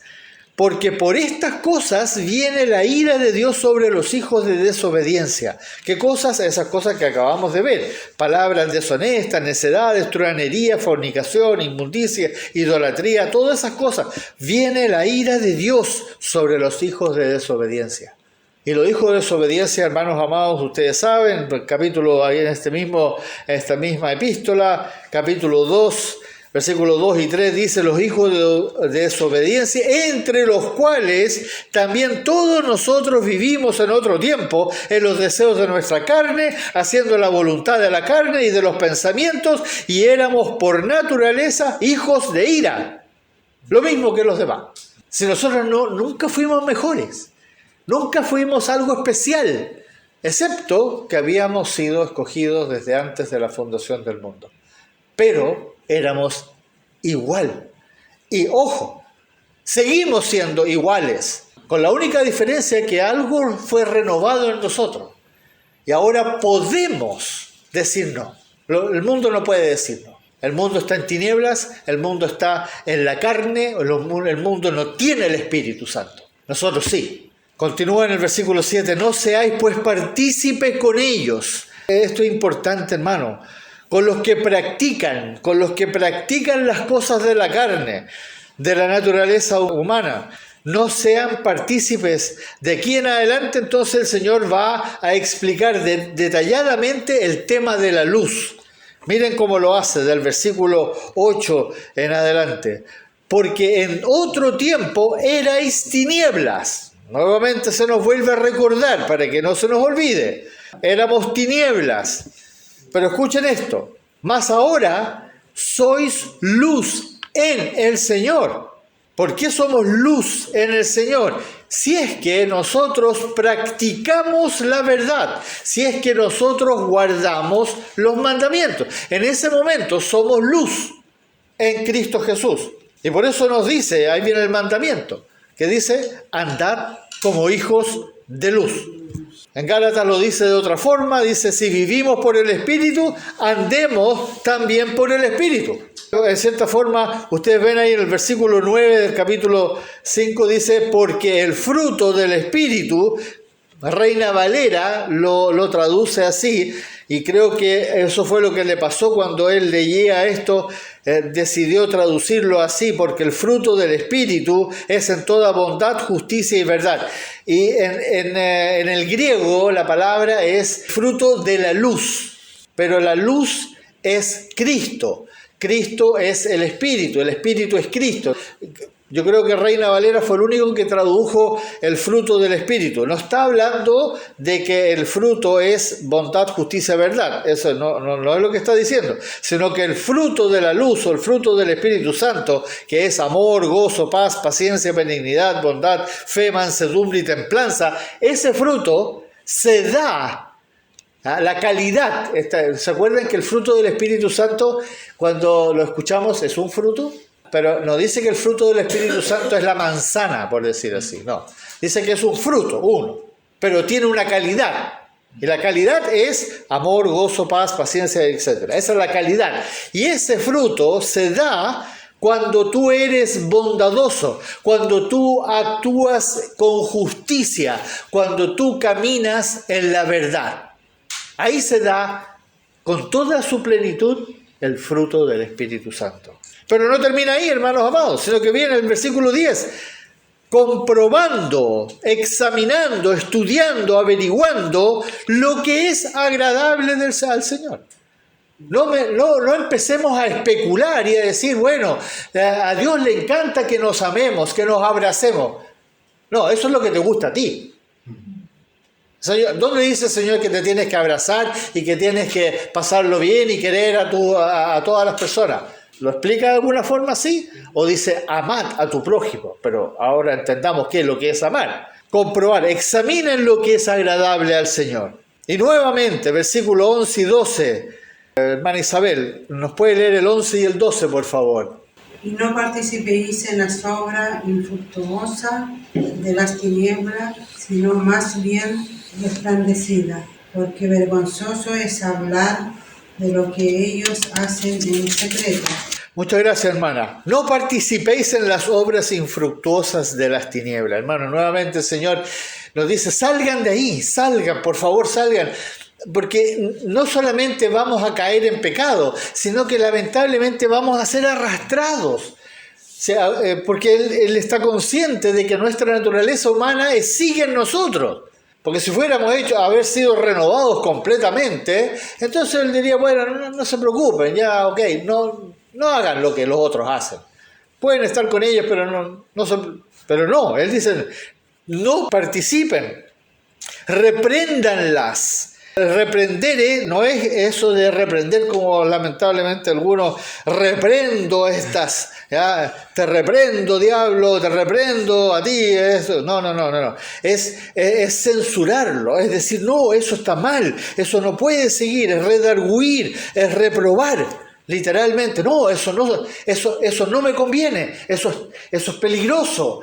Porque por estas cosas viene la ira de Dios sobre los hijos de desobediencia. ¿Qué cosas? Esas cosas que acabamos de ver. Palabras deshonestas, necedades, truhanería, fornicación, inmundicia, idolatría, todas esas cosas. Viene la ira de Dios sobre los hijos de desobediencia. Y los hijos de desobediencia, hermanos amados, ustedes saben, el capítulo ahí en esta misma epístola, capítulo 2, versículos 2 y 3 dice, los hijos de desobediencia, entre los cuales también todos nosotros vivimos en otro tiempo, en los deseos de nuestra carne, haciendo la voluntad de la carne y de los pensamientos, y éramos por naturaleza hijos de ira. Lo mismo que los demás. Si nosotros nunca fuimos mejores, nunca fuimos algo especial, excepto que habíamos sido escogidos desde antes de la fundación del mundo. Pero éramos igual. Y ojo, seguimos siendo iguales, con la única diferencia que algo fue renovado en nosotros. Y ahora podemos decir no. El mundo no puede decir no. El mundo está en tinieblas, el mundo está en la carne, el mundo no tiene el Espíritu Santo. Nosotros sí. Continúa en el versículo 7, no seáis pues partícipes con ellos. Esto es importante, hermano. Con los que practican las cosas de la carne, de la naturaleza humana. No sean partícipes. De aquí en adelante, entonces, el Señor va a explicar detalladamente el tema de la luz. Miren cómo lo hace, del versículo 8 en adelante. Porque en otro tiempo erais tinieblas. Nuevamente se nos vuelve a recordar, para que no se nos olvide. Éramos tinieblas. Pero escuchen esto, mas ahora sois luz en el Señor. ¿Por qué somos luz en el Señor? Si es que nosotros practicamos la verdad, si es que nosotros guardamos los mandamientos. En ese momento somos luz en Cristo Jesús. Y por eso nos dice, ahí viene el mandamiento, que dice, andad como hijos de luz. En Gálatas lo dice de otra forma, dice, si vivimos por el Espíritu, andemos también por el Espíritu. En cierta forma, ustedes ven ahí en el versículo 9 del capítulo 5, dice, porque el fruto del Espíritu, Reina Valera lo traduce así, y creo que eso fue lo que le pasó cuando él leía esto, decidió traducirlo así, porque el fruto del Espíritu es en toda bondad, justicia y verdad. Y en el griego la palabra es fruto de la luz, pero la luz es Cristo. Cristo es el Espíritu es Cristo. Yo creo que Reina Valera fue el único que tradujo el fruto del Espíritu. No está hablando de que el fruto es bondad, justicia, verdad. Eso no es lo que está diciendo. Sino que el fruto de la luz o el fruto del Espíritu Santo, que es amor, gozo, paz, paciencia, benignidad, bondad, fe, mansedumbre y templanza, ese fruto se da. La calidad. ¿Se acuerdan que el fruto del Espíritu Santo, cuando lo escuchamos, es un fruto? Pero no dice que el fruto del Espíritu Santo es la manzana, por decir así, no. Dice que es un fruto, uno, pero tiene una calidad. Y la calidad es amor, gozo, paz, paciencia, etc. Esa es la calidad. Y ese fruto se da cuando tú eres bondadoso, cuando tú actúas con justicia, cuando tú caminas en la verdad. Ahí se da con toda su plenitud el fruto del Espíritu Santo. Pero no termina ahí, hermanos amados, sino que viene el versículo 10, comprobando, examinando, estudiando, averiguando lo que es agradable al Señor. No empecemos a especular y a decir, bueno, a Dios le encanta que nos amemos, que nos abracemos. No, eso es lo que te gusta a ti. Señor, ¿dónde dice el Señor que te tienes que abrazar y que tienes que pasarlo bien y querer a todas las personas? ¿Lo explica de alguna forma así? ¿O dice amad a tu prójimo? Pero ahora entendamos qué es lo que es amar. Comprobar, examinen lo que es agradable al Señor. Y nuevamente, versículo 11 y 12. Hermana Isabel, ¿nos puede leer el 11 y el 12, por favor? Y no participéis en las obras infructuosas de las tinieblas, sino más bien resplandecida, porque vergonzoso es hablar de lo que ellos hacen en secreto. Muchas gracias, hermana. No participéis en las obras infructuosas de las tinieblas. Hermano, nuevamente el Señor nos dice, salgan de ahí, salgan, por favor, salgan. Porque no solamente vamos a caer en pecado, sino que lamentablemente vamos a ser arrastrados. O sea, porque él está consciente de que nuestra naturaleza humana sigue en nosotros. Porque si fuéramos haber sido renovados completamente, entonces él diría, bueno, no se preocupen, ya, ok, no hagan lo que los otros hacen. Pueden estar con ellos, pero no, él dice, no participen, repréndanlas. Reprender no es eso de reprender como lamentablemente algunos, reprendo estas, ¿ya? Te reprendo diablo, te reprendo a ti, eso. No. Es censurarlo, es decir, no, eso está mal, eso no puede seguir, es redarguir, es reprobar. Literalmente, no, eso no me conviene, eso es peligroso.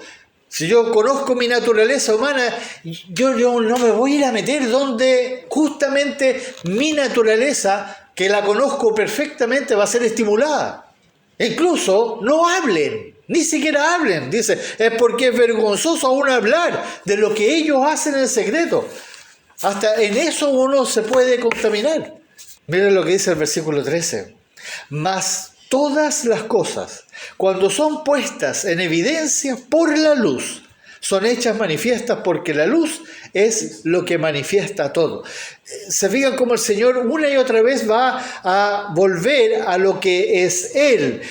Si yo conozco mi naturaleza humana, yo no me voy a ir a meter donde justamente mi naturaleza, que la conozco perfectamente, va a ser estimulada. E incluso no hablen, ni siquiera hablen. Dice, es porque es vergonzoso aún hablar de lo que ellos hacen en secreto. Hasta en eso uno se puede contaminar. Miren lo que dice el versículo 13. Mas todas las cosas, cuando son puestas en evidencia por la luz, son hechas manifiestas porque la luz es lo que manifiesta todo. Se fijan cómo el Señor una y otra vez va a volver a lo que es Él,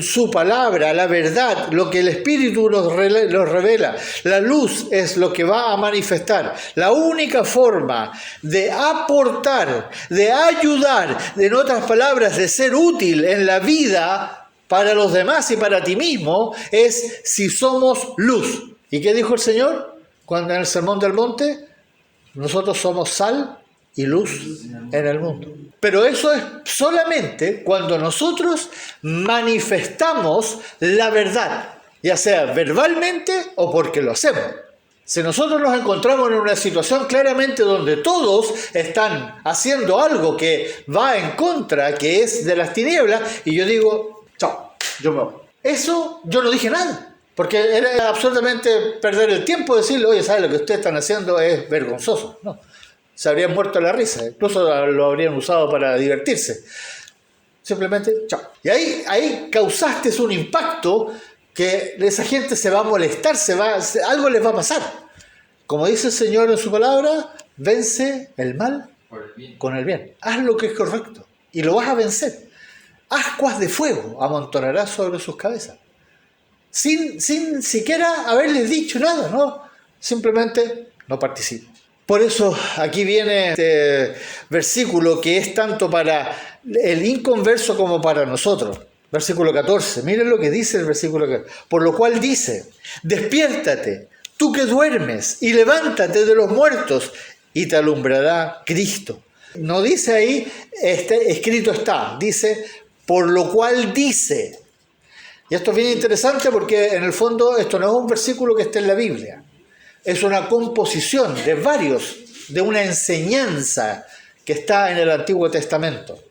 su palabra, la verdad, lo que el Espíritu nos revela. La luz es lo que va a manifestar. La única forma de aportar, de ayudar, en otras palabras, de ser útil en la vida para los demás y para ti mismo, es si somos luz. ¿Y qué dijo el Señor cuando en el Sermón del Monte? Nosotros somos sal y luz en el mundo. Pero eso es solamente cuando nosotros manifestamos la verdad, ya sea verbalmente o porque lo hacemos. Si nosotros nos encontramos en una situación claramente donde todos están haciendo algo que va en contra, que es de las tinieblas, y yo digo, chao, yo me voy. Eso yo no dije nada. Porque era absolutamente perder el tiempo decirle, oye, ¿sabes? Lo que ustedes están haciendo es vergonzoso. No, se habrían muerto de la risa, incluso lo habrían usado para divertirse. Simplemente, chao. Y ahí causaste un impacto que esa gente se va a molestar, algo les va a pasar. Como dice el Señor en su palabra, vence el mal con el bien. Haz lo que es correcto y lo vas a vencer. Ascuas de fuego amontonarás sobre sus cabezas. Sin siquiera haberles dicho nada, ¿no? Simplemente no participo. Por eso aquí viene este versículo que es tanto para el inconverso como para nosotros. Versículo 14, miren lo que dice el versículo 14. Por lo cual dice, despiértate, tú que duermes, y levántate de los muertos, y te alumbrará Cristo. No dice ahí, escrito está, dice, por lo cual dice. Y esto es bien interesante porque en el fondo esto no es un versículo que esté en la Biblia. Es una composición de una enseñanza que está en el Antiguo Testamento.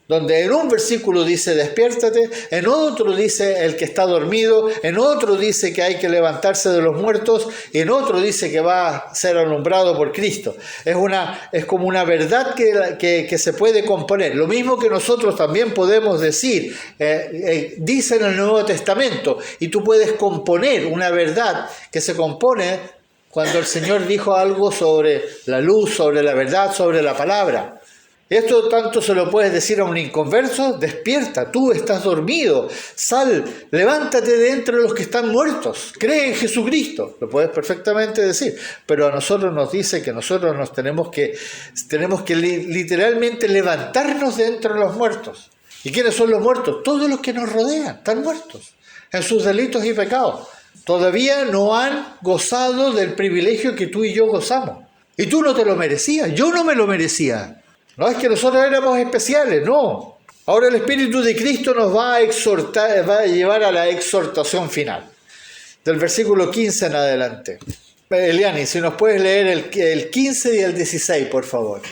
Donde en un versículo dice despiértate, en otro dice el que está dormido, en otro dice que hay que levantarse de los muertos, y en otro dice que va a ser alumbrado por Cristo. Es como una verdad que se puede componer. Lo mismo que nosotros también podemos decir, dice en el Nuevo Testamento, y tú puedes componer una verdad que se compone cuando el Señor dijo algo sobre la luz, sobre la verdad, sobre la palabra. Esto tanto se lo puedes decir a un inconverso, despierta, tú estás dormido, sal, levántate de entre los que están muertos, cree en Jesucristo, lo puedes perfectamente decir, pero a nosotros nos dice que nosotros tenemos que literalmente levantarnos de entre los muertos. ¿Y quiénes son los muertos? Todos los que nos rodean, están muertos en sus delitos y pecados. Todavía no han gozado del privilegio que tú y yo gozamos. Y tú no te lo merecías, yo no me lo merecía. No es que nosotros éramos especiales, no. Ahora el Espíritu de Cristo nos va a exhortar, va a llevar a la exhortación final. Del versículo 15 en adelante. Eliani, si nos puedes leer el 15 y el 16, por favor.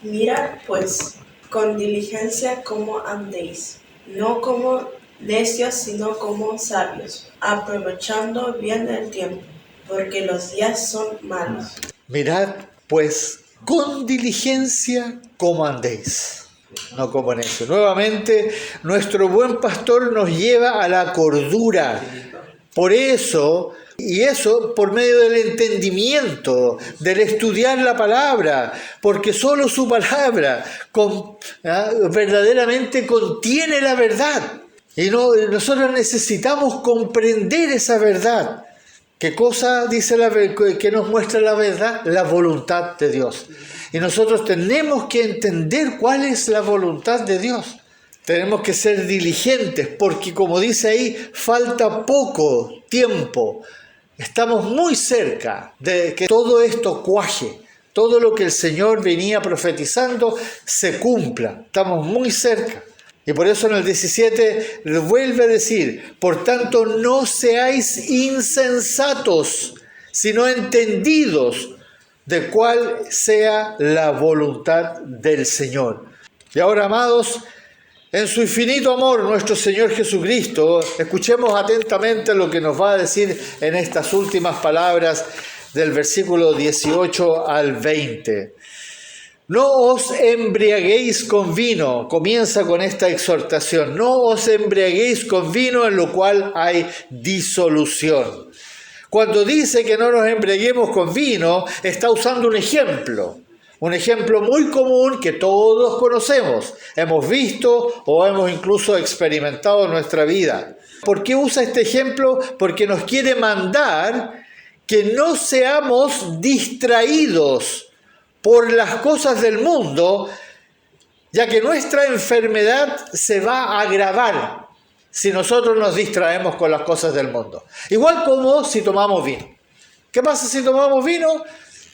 Mirad pues con diligencia cómo andéis, no como necios, sino como sabios, aprovechando bien el tiempo, porque los días son malos. Mirad pues con diligencia cómo andéis, no como necios. Nuevamente, nuestro buen pastor nos lleva a la cordura. Por eso, y eso por medio del entendimiento, del estudiar la palabra, porque solo su palabra verdaderamente contiene la verdad. Y nosotros necesitamos comprender esa verdad. ¿Qué cosa dice que nos muestra la verdad? La voluntad de Dios. Y nosotros tenemos que entender cuál es la voluntad de Dios. Tenemos que ser diligentes porque, como dice ahí, falta poco tiempo. Estamos muy cerca de que todo esto cuaje. Todo lo que el Señor venía profetizando se cumpla. Estamos muy cerca. Y por eso en el 17 vuelve a decir, por tanto no seáis insensatos, sino entendidos de cuál sea la voluntad del Señor. Y ahora, amados, en su infinito amor, nuestro Señor Jesucristo, escuchemos atentamente lo que nos va a decir en estas últimas palabras del versículo 18 al 20. No os embriaguéis con vino, comienza con esta exhortación, no os embriaguéis con vino en lo cual hay disolución. Cuando dice que no nos embriaguemos con vino, está usando un ejemplo muy común que todos conocemos, hemos visto o hemos incluso experimentado en nuestra vida. ¿Por qué usa este ejemplo? Porque nos quiere mandar que no seamos distraídos por las cosas del mundo, ya que nuestra enfermedad se va a agravar si nosotros nos distraemos con las cosas del mundo. Igual como si tomamos vino. ¿Qué pasa si tomamos vino?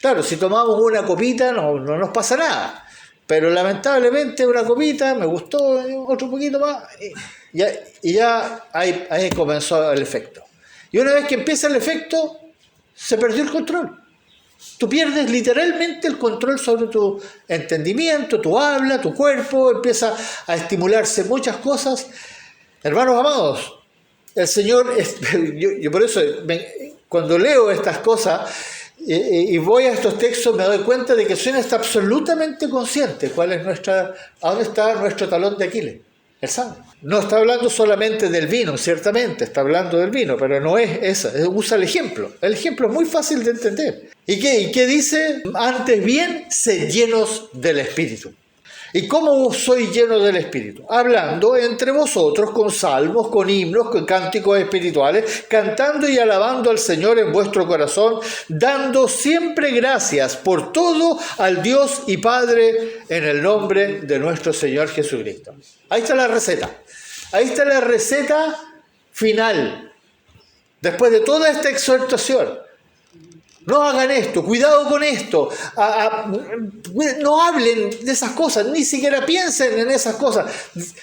Claro, si tomamos una copita no nos pasa nada, pero lamentablemente una copita, me gustó otro poquito más, y ya ahí comenzó el efecto. Y una vez que empieza el efecto, se perdió el control. Tú pierdes literalmente el control sobre tu entendimiento, tu habla, tu cuerpo, empieza a estimularse muchas cosas. Hermanos amados, el Señor, yo por eso cuando leo estas cosas y voy a estos textos me doy cuenta de que el Señor está absolutamente consciente a dónde está nuestro talón de Aquiles, el sangre. No está hablando solamente del vino, ciertamente, está hablando del vino, pero no es esa, usa el ejemplo. El ejemplo es muy fácil de entender. ¿Y qué dice? Antes bien, sed llenos del Espíritu. ¿Y cómo soy lleno del Espíritu? Hablando entre vosotros con salmos, con himnos, con cánticos espirituales, cantando y alabando al Señor en vuestro corazón, dando siempre gracias por todo al Dios y Padre en el nombre de nuestro Señor Jesucristo. Ahí está la receta. Ahí está la receta final. Después de toda esta exhortación. No hagan esto, cuidado con esto, no hablen de esas cosas, ni siquiera piensen en esas cosas,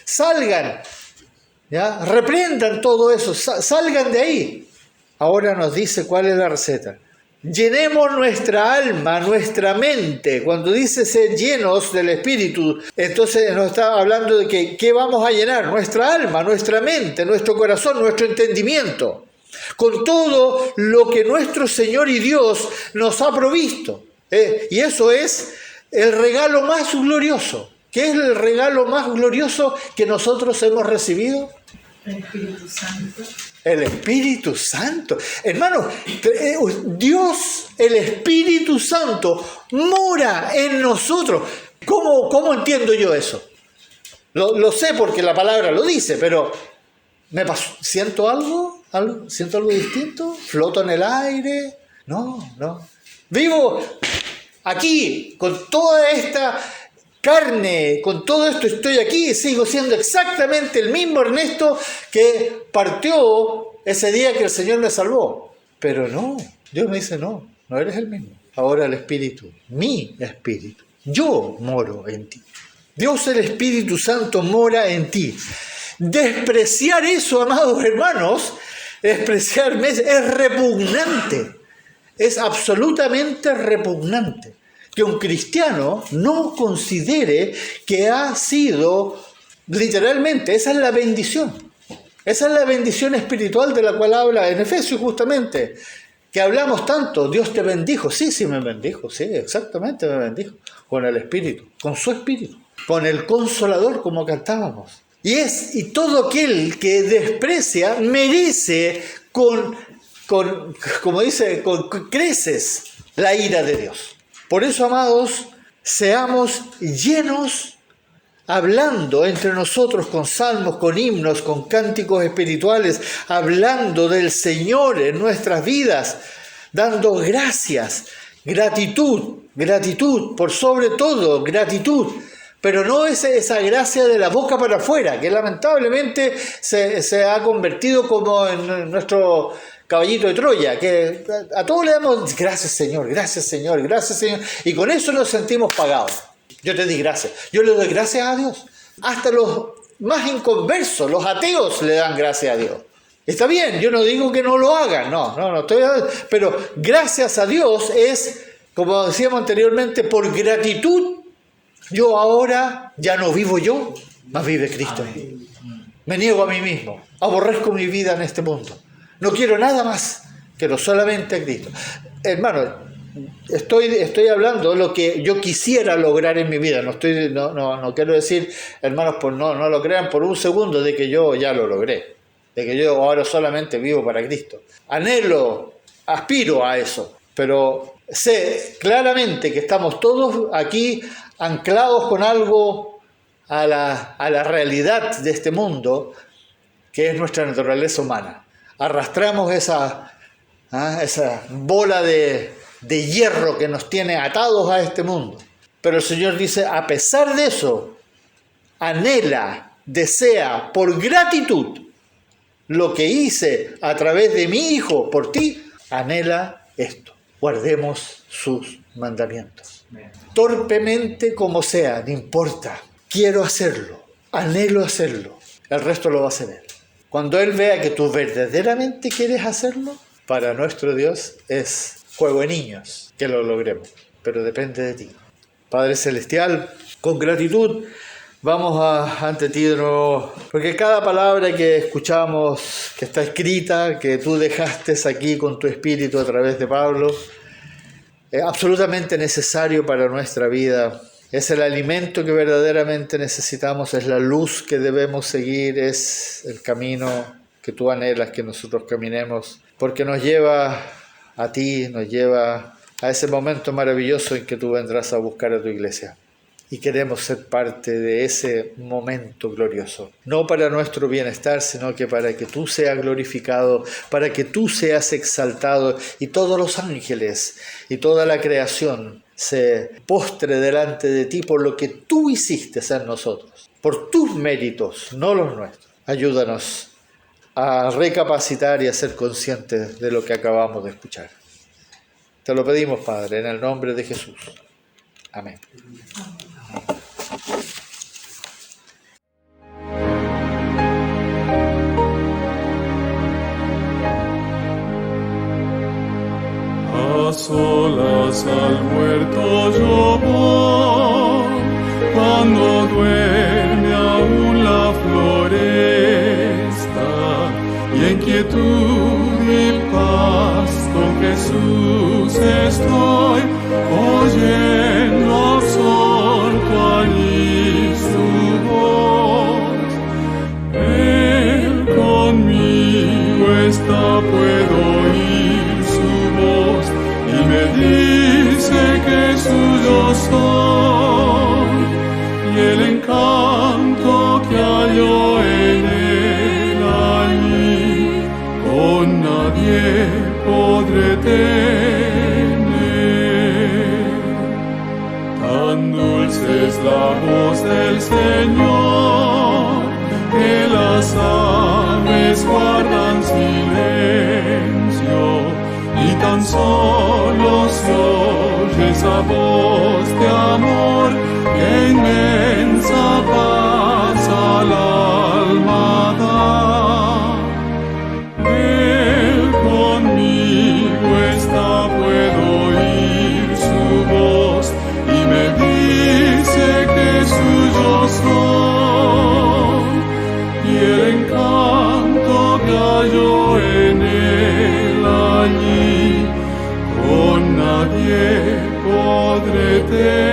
salgan, ¿ya? Reprendan todo eso, salgan de ahí. Ahora nos dice cuál es la receta. Llenemos nuestra alma, nuestra mente. Cuando dice ser llenos del Espíritu, entonces nos está hablando de que ¿qué vamos a llenar? Nuestra alma, nuestra mente, nuestro corazón, nuestro entendimiento. Con todo lo que nuestro Señor y Dios nos ha provisto. Y eso es el regalo más glorioso. ¿Qué es el regalo más glorioso que nosotros hemos recibido? El Espíritu Santo. El Espíritu Santo. Hermano, Dios, el Espíritu Santo, mora en nosotros. ¿Cómo entiendo yo eso? Lo sé porque la palabra lo dice, pero ¿me pasó? ¿Siento algo? ¿Siento algo distinto? ¿Floto en el aire? No. Vivo aquí con toda esta carne, con todo esto estoy aquí y sigo siendo exactamente el mismo Ernesto que partió ese día que el Señor me salvó. Pero no, Dios me dice, no eres el mismo. Ahora el Espíritu, mi Espíritu, yo moro en ti. Dios el Espíritu Santo mora en ti. Despreciar eso, amados hermanos, despreciarme es repugnante. Es absolutamente repugnante que un cristiano no considere que ha sido, literalmente, esa es la bendición. Esa es la bendición espiritual de la cual habla en Efesios justamente, que hablamos tanto. Dios te bendijo. Sí, me bendijo. Sí, exactamente me bendijo. Con el Espíritu, con su Espíritu, con el Consolador, como cantábamos. Y todo aquel que desprecia merece como dice, con creces la ira de Dios. Por eso, amados, seamos llenos, hablando entre nosotros con salmos, con himnos, con cánticos espirituales, hablando del Señor en nuestras vidas, dando gracias, gratitud, por sobre todo, gratitud. Pero no es esa gracia de la boca para afuera, que lamentablemente se ha convertido como en nuestro caballito de Troya, que a todos le damos gracias Señor, gracias Señor, gracias Señor, y con eso nos sentimos pagados. Yo te di gracias, yo le doy gracias a Dios. Hasta los más inconversos, los ateos, le dan gracias a Dios. Está bien, yo no digo que no lo hagan, pero gracias a Dios es, como decíamos anteriormente, por gratitud. Yo ahora ya no vivo yo, mas vive Cristo en mí. Me niego a mí mismo, aborrezco mi vida en este mundo. No quiero nada más que no solamente a Cristo. Hermano, estoy hablando de lo que yo quisiera lograr en mi vida. No quiero decir, hermanos, no lo crean por un segundo de que yo ya lo logré. De que yo ahora solamente vivo para Cristo. Anhelo, aspiro a eso. Pero sé claramente que estamos todos aquí anclados con algo a la realidad de este mundo, que es nuestra naturaleza humana. Arrastramos esa bola de hierro que nos tiene atados a este mundo. Pero el Señor dice, a pesar de eso, anhela, desea, por gratitud, lo que hice a través de mi Hijo por ti, anhela esto. Guardemos sus mandamientos. Torpemente como sea, no importa. Quiero hacerlo, anhelo hacerlo. El resto lo va a hacer Él. Cuando Él vea que tú verdaderamente quieres hacerlo, para nuestro Dios es juego de niños que lo logremos, pero depende de ti. Padre Celestial, con gratitud vamos ante ti de nuevo, porque cada palabra que escuchamos, que está escrita, que tú dejaste aquí con tu Espíritu a través de Pablo, es absolutamente necesario para nuestra vida. Es el alimento que verdaderamente necesitamos, es la luz que debemos seguir, es el camino que tú anhelas que nosotros caminemos, porque nos lleva a ti, nos lleva a ese momento maravilloso en que tú vendrás a buscar a tu iglesia. Y queremos ser parte de ese momento glorioso, no para nuestro bienestar, sino que para que tú seas glorificado, para que tú seas exaltado y todos los ángeles y toda la creación se postre delante de ti por lo que tú hiciste en nosotros, por tus méritos, no los nuestros. Ayúdanos a recapacitar y a ser conscientes de lo que acabamos de escuchar. Te lo pedimos, Padre, en el nombre de Jesús. Amén. A solas al huerto yo voy, cuando duerme aún la floresta, y en quietud y paz con Jesús estoy, oyendo absorto allí su voz. Él conmigo está, puedo oír su voz, y me dice que suyo soy, y el encanto que hallo en él allí, con nadie podré tener. Tan dulce es la voz del Señor, que las aves guardan silencio, y tan solo se oye esa voz de amor, que inmensa paz al alma da. Él conmigo está, puedo oír su voz, y me dice que suyo soy, y el encanto que hallo en él allí, con nadie podré tener.